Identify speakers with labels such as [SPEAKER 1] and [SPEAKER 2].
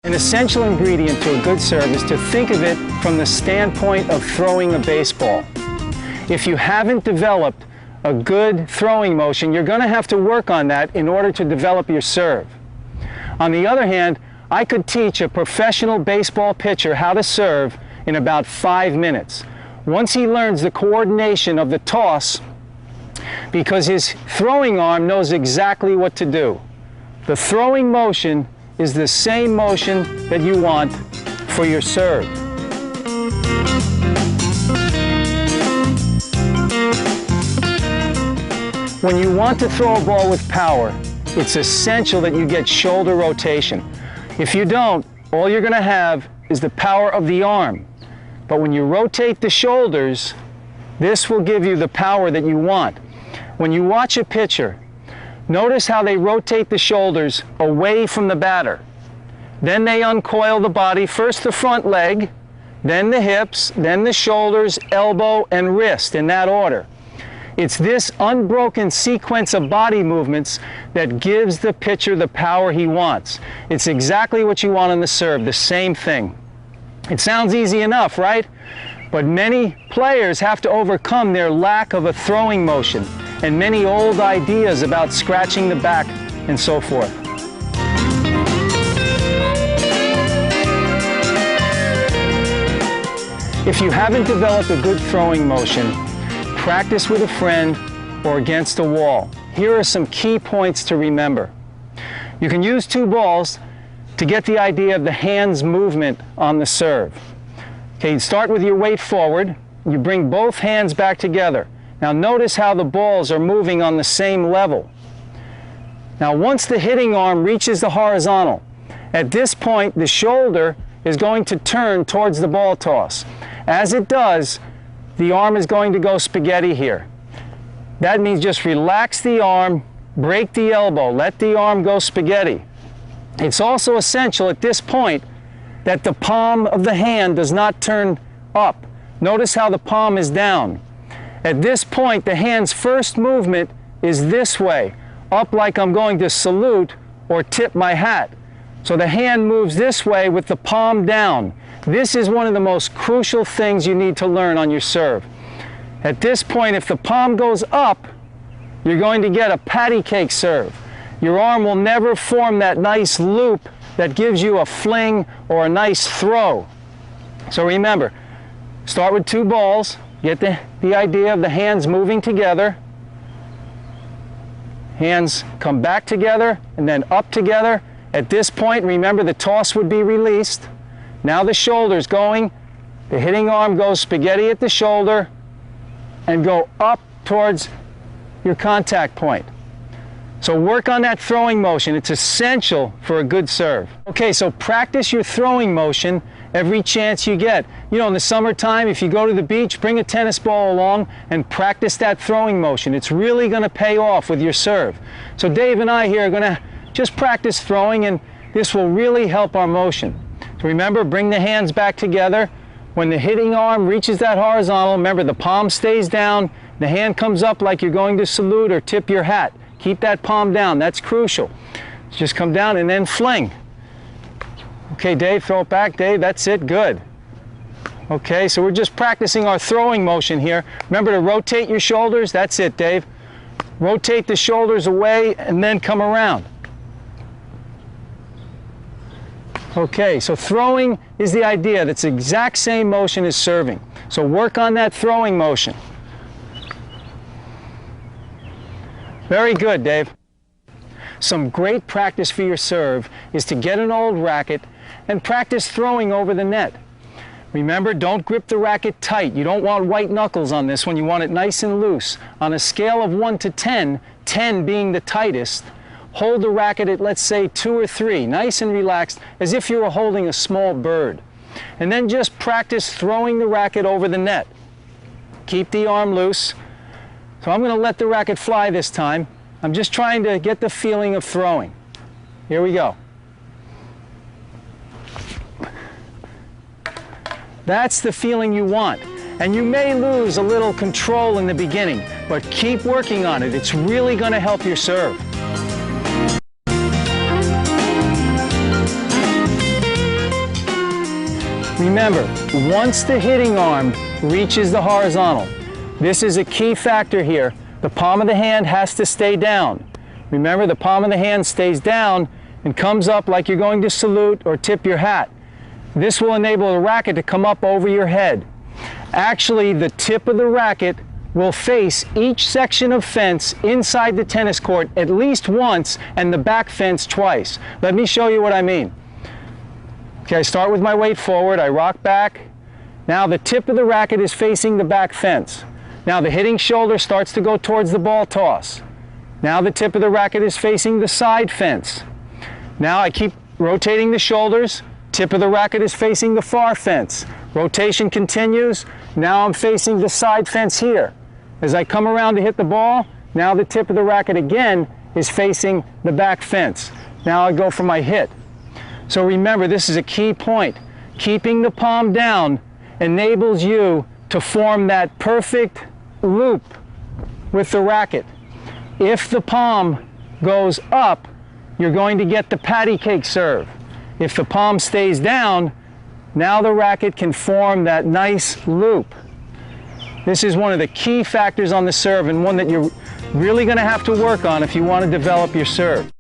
[SPEAKER 1] An essential ingredient to a good serve is to think of it from the standpoint of throwing a baseball. If you haven't developed a good throwing motion, you're going to have to work on that in order to develop your serve. On the other hand, I could teach a professional baseball pitcher how to serve in about 5 minutes. Once he learns the coordination of the toss, because his throwing arm knows exactly what to do. The throwing motion is the same motion that you want for your serve. When you want to throw a ball with power, it's essential that you get shoulder rotation. If you don't, all you're going to have is the power of the arm. But when you rotate the shoulders, this will give you the power that you want. When you watch a pitcher, notice how they rotate the shoulders away from the batter. Then they uncoil the body, first the front leg, then the hips, then the shoulders, elbow, and wrist, in that order. It's this unbroken sequence of body movements that gives the pitcher the power he wants. It's exactly what you want on the serve, the same thing. It sounds easy enough, right? But many players have to overcome their lack of a throwing motion and many old ideas about scratching the back and so forth. If you haven't developed a good throwing motion, practice with a friend or against a wall. Here are some key points to remember. You can use 2 balls to get the idea of the hand's movement on the serve. Okay, you start with your weight forward. You bring both hands back together. Now notice how the balls are moving on the same level. Now once the hitting arm reaches the horizontal, at this point the shoulder is going to turn towards the ball toss. As it does, the arm is going to go spaghetti here. That means just relax the arm, break the elbow, let the arm go spaghetti. It's also essential at this point that the palm of the hand does not turn up. Notice how the palm is down. At this point, the hand's first movement is this way, up like I'm going to salute or tip my hat. So the hand moves this way with the palm down. This is one of the most crucial things you need to learn on your serve. At this point, if the palm goes up, you're going to get a patty cake serve. Your arm will never form that nice loop that gives you a fling or a nice throw. So remember, start with 2 balls, get the idea of the hands moving together. Hands come back together and then up together. At this point, remember the toss would be released. Now the shoulder's going, the hitting arm goes spaghetti at the shoulder and go up towards your contact point. So work on that throwing motion. It's essential for a good serve. Okay, so practice your throwing motion every chance you get. You know, in the summertime, if you go to the beach, bring a tennis ball along and practice that throwing motion. It's really going to pay off with your serve. So Dave and I here are going to just practice throwing, and this will really help our motion. So remember, bring the hands back together. When the hitting arm reaches that horizontal, remember the palm stays down, the hand comes up like you're going to salute or tip your hat. Keep that palm down, that's crucial. Just come down and then fling. Okay, Dave, throw it back. Dave, that's it, good. Okay, so we're just practicing our throwing motion here. Remember to rotate your shoulders, that's it, Dave. Rotate the shoulders away and then come around. Okay, so throwing is the idea. That's the exact same motion as serving. So work on that throwing motion. Very good, Dave. Some great practice for your serve is to get an old racket and practice throwing over the net. Remember, don't grip the racket tight. You don't want white knuckles on this one. You want it nice and loose. On a scale of 1 to 10, 10 being the tightest, hold the racket at, let's say, 2 or 3, nice and relaxed, as if you were holding a small bird. And then just practice throwing the racket over the net. Keep the arm loose. So I'm going to let the racket fly this time. I'm just trying to get the feeling of throwing. Here we go. That's the feeling you want. And you may lose a little control in the beginning, but keep working on it. It's really going to help your serve. Remember, once the hitting arm reaches the horizontal, this is a key factor here. The palm of the hand has to stay down. Remember, the palm of the hand stays down and comes up like you're going to salute or tip your hat. This will enable the racket to come up over your head. Actually, the tip of the racket will face each section of fence inside the tennis court at least once and the back fence twice. Let me show you what I mean. Okay, I start with my weight forward, I rock back. Now the tip of the racket is facing the back fence. Now the hitting shoulder starts to go towards the ball toss. Now the tip of the racket is facing the side fence. Now I keep rotating the shoulders. Tip of the racket is facing the far fence. Rotation continues. Now I'm facing the side fence here. As I come around to hit the ball, now the tip of the racket again is facing the back fence. Now I go for my hit. So remember, this is a key point. Keeping the palm down enables you to form that perfect loop with the racket. If the palm goes up, you're going to get the patty cake serve. If the palm stays down, now the racket can form that nice loop. This is one of the key factors on the serve and one that you're really going to have to work on if you want to develop your serve.